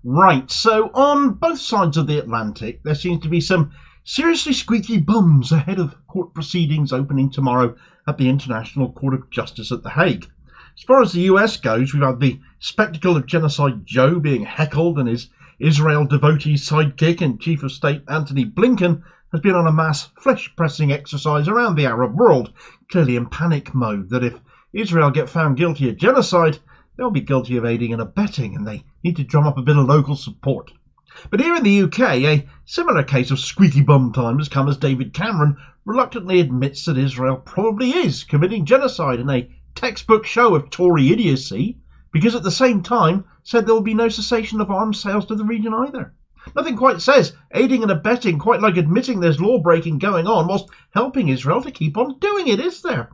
Right, so on both sides of the Atlantic, there seems to be some seriously squeaky bums ahead of court proceedings opening tomorrow at the International Court of Justice at The Hague. As far as the US goes, we've had the spectacle of Genocide Joe being heckled, and his Israel devotee sidekick and Chief of State Antony Blinken has been on a mass flesh-pressing exercise around the Arab world, clearly in panic mode that if Israel get found guilty of genocide, they'll be guilty of aiding and abetting, and they need to drum up a bit of local support. But here in the UK, a similar case of squeaky bum time has come as David Cameron reluctantly admits that Israel probably is committing genocide in a textbook show of Tory idiocy, because at the same time said there will be no cessation of arms sales to the region either. Nothing quite says aiding and abetting quite like admitting there's law-breaking going on whilst helping Israel to keep on doing it, is there?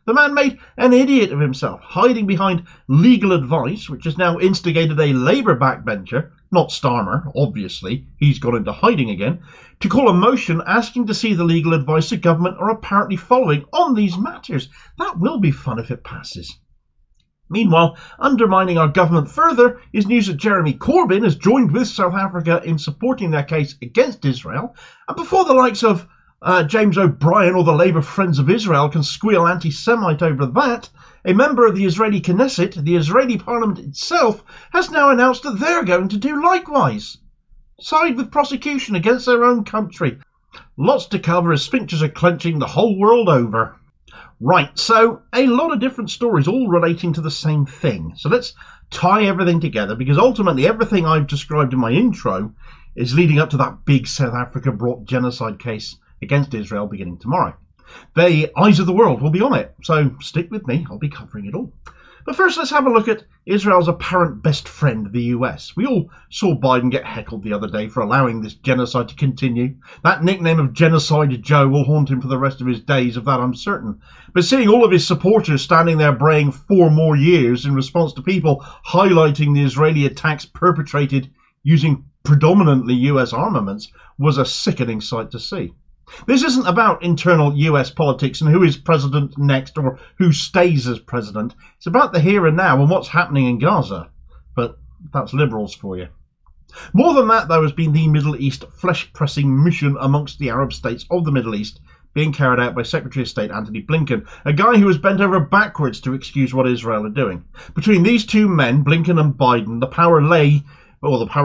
The man made an idiot of himself, hiding behind legal advice, which has now instigated a Labour backbencher, not Starmer, obviously, he's gone into hiding again, to call a motion asking to see the legal advice the government are apparently following on these matters. That will be fun if it passes. Meanwhile, undermining our government further is news that Jeremy Corbyn has joined with South Africa in supporting their case against Israel, and before the likes of James O'Brien or the Labour Friends of Israel can squeal anti-Semite over that, a member of the Israeli Knesset, the Israeli parliament itself, has now announced that they're going to do likewise. Side with prosecution against their own country. Lots to cover as sphincters are clenching the whole world over. Right, so a lot of different stories all relating to the same thing. So let's tie everything together, because ultimately everything I've described in my intro is leading up to that big South Africa brought genocide case against Israel beginning tomorrow. The eyes of the world will be on it, so stick with me, I'll be covering it all. But first, let's have a look at Israel's apparent best friend, the US. We all saw Biden get heckled the other day for allowing this genocide to continue. That nickname of Genocide Joe will haunt him for the rest of his days, of that I'm certain. But seeing all of his supporters standing there braying 4 more years in response to people highlighting the Israeli attacks perpetrated using predominantly US armaments was a sickening sight to see. This isn't about internal US politics and who is president next or who stays as president. It's about the here and now and what's happening in Gaza. But that's liberals for you. More than that, though, has been the Middle East flesh-pressing mission amongst the Arab states of the Middle East being carried out by Secretary of State Antony Blinken, a guy who was bent over backwards to excuse what Israel are doing. Between these two men, Blinken and Biden, the power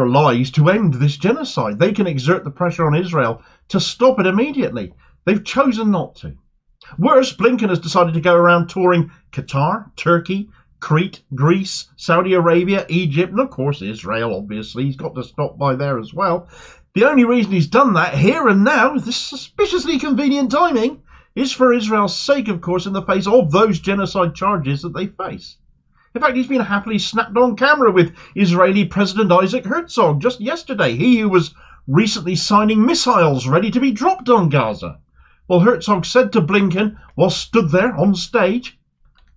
lies to end this genocide. They can exert the pressure on Israel to stop it immediately. They've chosen not to. Worse, Blinken has decided to go around touring Qatar, Turkey, Crete, Greece, Saudi Arabia, Egypt, and of course Israel, obviously. He's got to stop by there as well. The only reason he's done that here and now, this suspiciously convenient timing, is for Israel's sake, of course, in the face of those genocide charges that they face. In fact, he's been happily snapped on camera with Israeli President Isaac Herzog just yesterday, he who was recently signing missiles ready to be dropped on Gaza. Well, Herzog said to Blinken, while stood there on stage,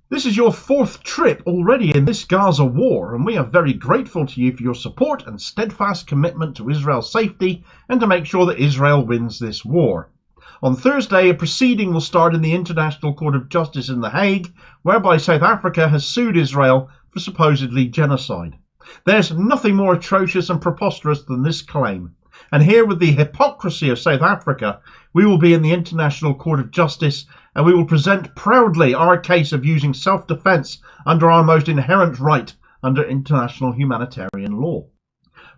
"This is your 4th trip already in this Gaza war, and we are very grateful to you for your support and steadfast commitment to Israel's safety and to make sure that Israel wins this war. On Thursday, a proceeding will start in the International Court of Justice in The Hague, whereby South Africa has sued Israel for supposedly genocide. There's nothing more atrocious and preposterous than this claim. And here, with the hypocrisy of South Africa, we will be in the International Court of Justice, and we will present proudly our case of using self-defense under our most inherent right under international humanitarian law."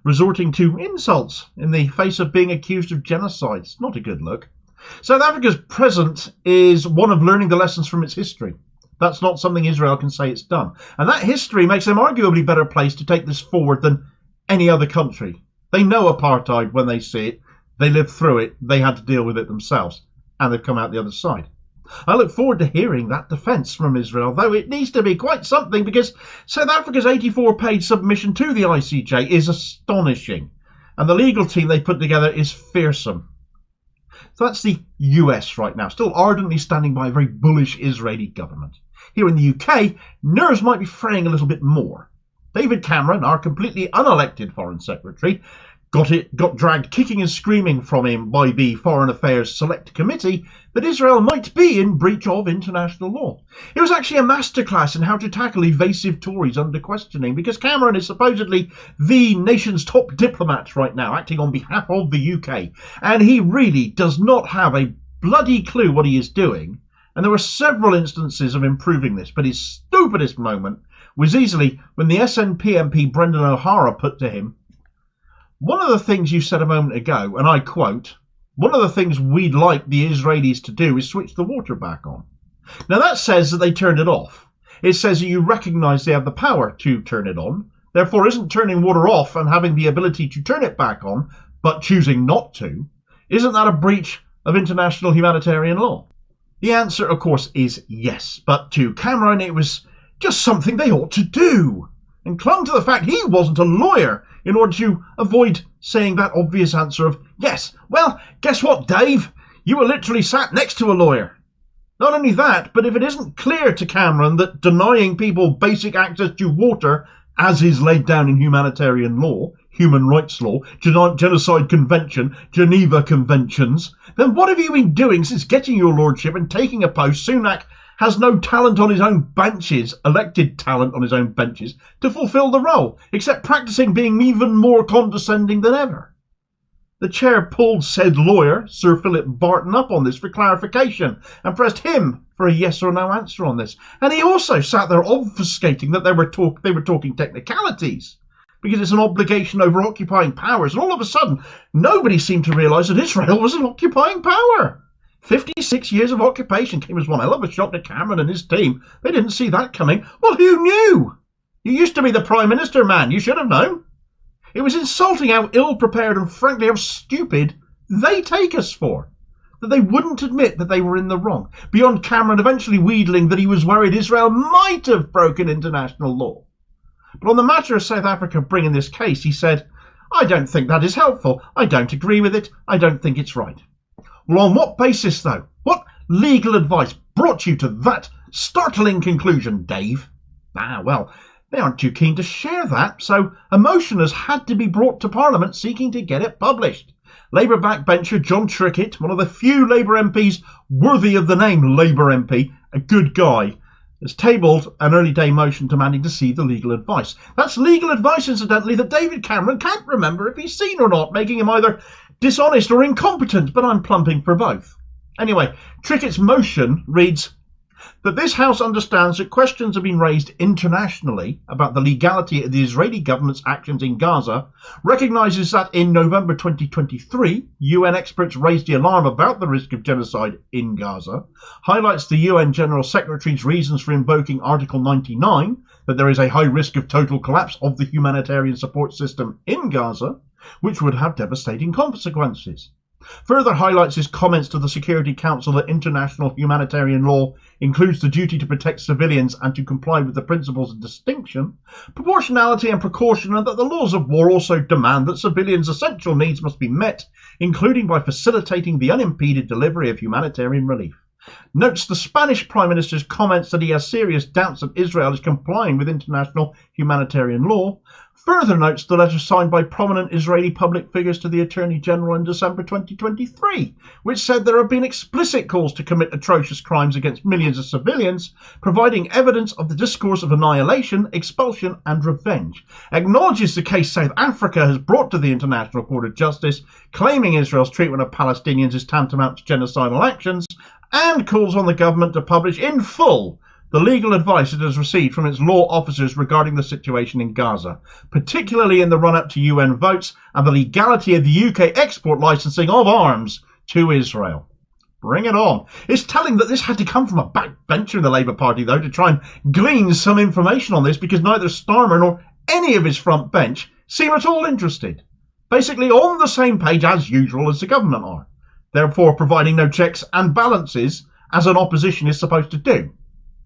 Resorting to insults in the face of being accused of genocide. It's not a good look. South Africa's present is one of learning the lessons from its history. That's not something Israel can say it's done. And that history makes them arguably better placed to take this forward than any other country. They know apartheid when they see it. They lived through it. They had to deal with it themselves. And they've come out the other side. I look forward to hearing that defence from Israel, though it needs to be quite something, because South Africa's 84-page submission to the ICJ is astonishing. And the legal team they put together is fearsome. So that's the US right now, still ardently standing by a very bullish Israeli government. Here in the UK, nerves might be fraying a little bit more. David Cameron, our completely unelected Foreign Secretary, got dragged kicking and screaming from him by the Foreign Affairs Select Committee that Israel might be in breach of international law. It was actually a masterclass in how to tackle evasive Tories under questioning, because Cameron is supposedly the nation's top diplomat right now, acting on behalf of the UK, and he really does not have a bloody clue what he is doing. And there were several instances of improving this, but his stupidest moment was easily when the SNP MP Brendan O'Hara put to him, "One of the things you said a moment ago, and I quote, one of the things we'd like the Israelis to do is switch the water back on." Now that says that they turned it off. It says that you recognise they have the power to turn it on. Therefore, isn't turning water off and having the ability to turn it back on, but choosing not to, isn't that a breach of international humanitarian law? The answer, of course, is yes. But to Cameron, it was just something they ought to do, and clung to the fact he wasn't a lawyer in order to avoid saying that obvious answer of yes. Well, guess what, Dave? You were literally sat next to a lawyer. Not only that, but if it isn't clear to Cameron that denying people basic access to water, as is laid down in humanitarian law, human rights law, Genocide Convention, Geneva Conventions, then what have you been doing since getting your lordship and taking a post Sunak has no talent on his own benches, elected talent on his own benches, to fulfil the role, except practising being even more condescending than ever? The chair pulled said lawyer, Sir Philip Barton, up on this for clarification and pressed him for a yes or no answer on this. And he also sat there obfuscating that they were talking technicalities, because it's an obligation over occupying powers. And all of a sudden, nobody seemed to realise that Israel was an occupying power. 56 years of occupation came as one hell of a shock to Cameron and his team. They didn't see that coming. Well, who knew? You used to be the Prime Minister, man. You should have known. It was insulting how ill-prepared and frankly how stupid they take us for, that they wouldn't admit that they were in the wrong, beyond Cameron eventually wheedling that he was worried Israel might have broken international law. But on the matter of South Africa bringing this case, he said, "I don't think that is helpful. I don't agree with it. I don't think it's right." Well, on what basis, though? What legal advice brought you to that startling conclusion, Dave? Well, they aren't too keen to share that, so a motion has had to be brought to Parliament seeking to get it published. Labour backbencher John Trickett, one of the few Labour MPs worthy of the name Labour MP, a good guy, has tabled an early day motion demanding to see the legal advice. That's legal advice, incidentally, that David Cameron can't remember if he's seen or not, making him either dishonest or incompetent, but I'm plumping for both. Anyway, Trickett's motion reads that this House understands that questions have been raised internationally about the legality of the Israeli government's actions in Gaza, recognises that in November 2023, UN experts raised the alarm about the risk of genocide in Gaza, highlights the UN General Secretary's reasons for invoking Article 99, that there is a high risk of total collapse of the humanitarian support system in Gaza, which would have devastating consequences. Further highlights his comments to the Security Council that international humanitarian law includes the duty to protect civilians and to comply with the principles of distinction, proportionality and precaution, and that the laws of war also demand that civilians' essential needs must be met, including by facilitating the unimpeded delivery of humanitarian relief. Notes the Spanish Prime Minister's comments that he has serious doubts that Israel is complying with international humanitarian law. Further notes the letter signed by prominent Israeli public figures to the Attorney General in December 2023, which said there have been explicit calls to commit atrocious crimes against millions of civilians, providing evidence of the discourse of annihilation, expulsion and revenge. Acknowledges the case South Africa has brought to the International Court of Justice, claiming Israel's treatment of Palestinians is tantamount to genocidal actions, and calls on the government to publish in full the legal advice it has received from its law officers regarding the situation in Gaza, particularly in the run-up to UN votes and the legality of the UK export licensing of arms to Israel. Bring it on. It's telling that this had to come from a backbencher in the Labour Party, though, to try and glean some information on this, because neither Starmer nor any of his front bench seem at all interested. Basically on the same page as usual as the government are, therefore providing no checks and balances as an opposition is supposed to do,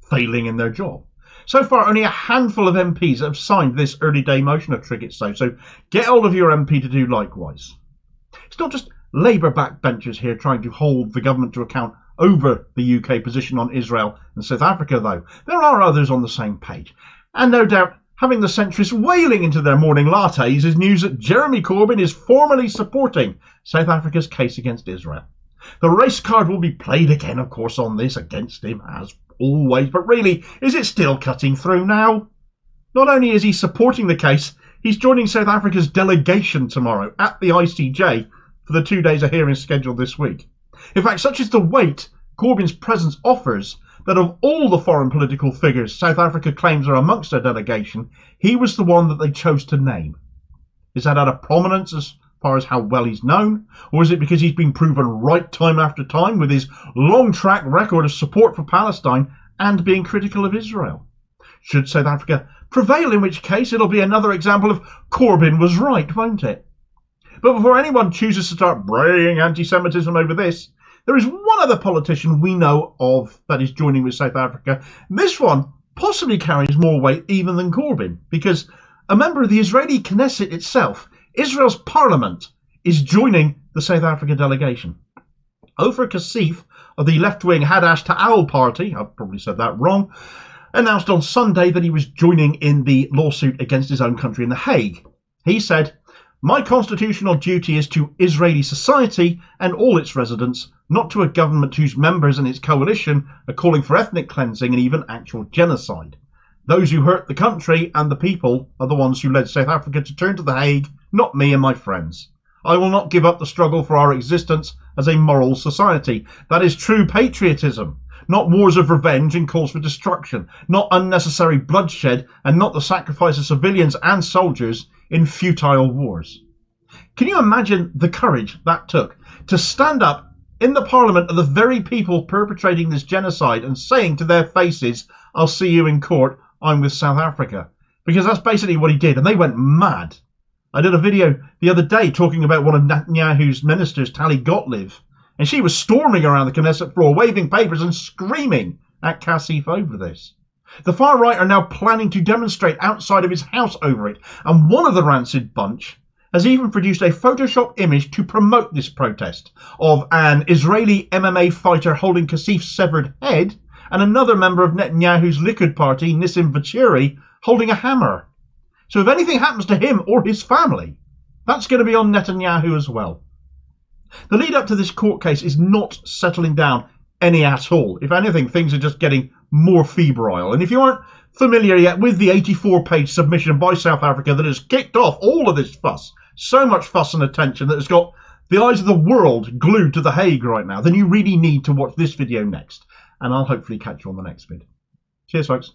failing in their job. So far, only a handful of MPs have signed this early day motion of Trickett, so get hold of your MP to do likewise. It's not just Labour backbenchers here trying to hold the government to account over the UK position on Israel and South Africa, though. There are others on the same page, and no doubt Having the centrists wailing into their morning lattes is news that Jeremy Corbyn is formally supporting South Africa's case against Israel. The race card will be played again, of course, on this against him, as always, but really, is it still cutting through now? Not only is he supporting the case, he's joining South Africa's delegation tomorrow at the ICJ for the 2 days of hearings scheduled this week. In fact, such is the weight Corbyn's presence offers that of all the foreign political figures South Africa claims are amongst their delegation, he was the one that they chose to name. Is that out of prominence as far as how well he's known, or is it because he's been proven right time after time with his long track record of support for Palestine and being critical of Israel? Should South Africa prevail, in which case it'll be another example of Corbyn was right, won't it? But before anyone chooses to start braying anti-Semitism over this, there is one other politician we know of that is joining with South Africa. This one possibly carries more weight even than Corbyn, because a member of the Israeli Knesset itself, Israel's parliament, is joining the South Africa delegation. Ofer Kasif of the left-wing Hadash Ta'al party, I've probably said that wrong, announced on Sunday that he was joining in the lawsuit against his own country in The Hague. He said, "My constitutional duty is to Israeli society and all its residents, not to a government whose members and its coalition are calling for ethnic cleansing and even actual genocide. Those who hurt the country and the people are the ones who led South Africa to turn to The Hague, not me and my friends. I will not give up the struggle for our existence as a moral society. That is true patriotism, not wars of revenge and calls for destruction, not unnecessary bloodshed, and not the sacrifice of civilians and soldiers in futile wars." Can you imagine the courage that took to stand up in the parliament of the very people perpetrating this genocide and saying to their faces, "I'll see you in court, I'm with South Africa"? Because that's basically what he did, and they went mad. I did a video the other day talking about one of Netanyahu's ministers, Tali Gottlieb, and she was storming around the Knesset floor, waving papers and screaming at Kasif over this. The far right are now planning to demonstrate outside of his house over it, and one of the rancid bunch has even produced a Photoshop image to promote this protest of an Israeli MMA fighter holding Kasif's severed head and another member of Netanyahu's Likud party, Nissim Vachiri, holding a hammer. So if anything happens to him or his family, that's going to be on Netanyahu as well. The lead up to this court case is not settling down any at all. If anything, things are just getting more febrile. And if you aren't familiar yet with the 84-page submission by South Africa that has kicked off all of this fuss, so much fuss and attention that has got the eyes of the world glued to The Hague right now, then you really need to watch this video next. And I'll hopefully catch you on the next vid. Cheers, folks.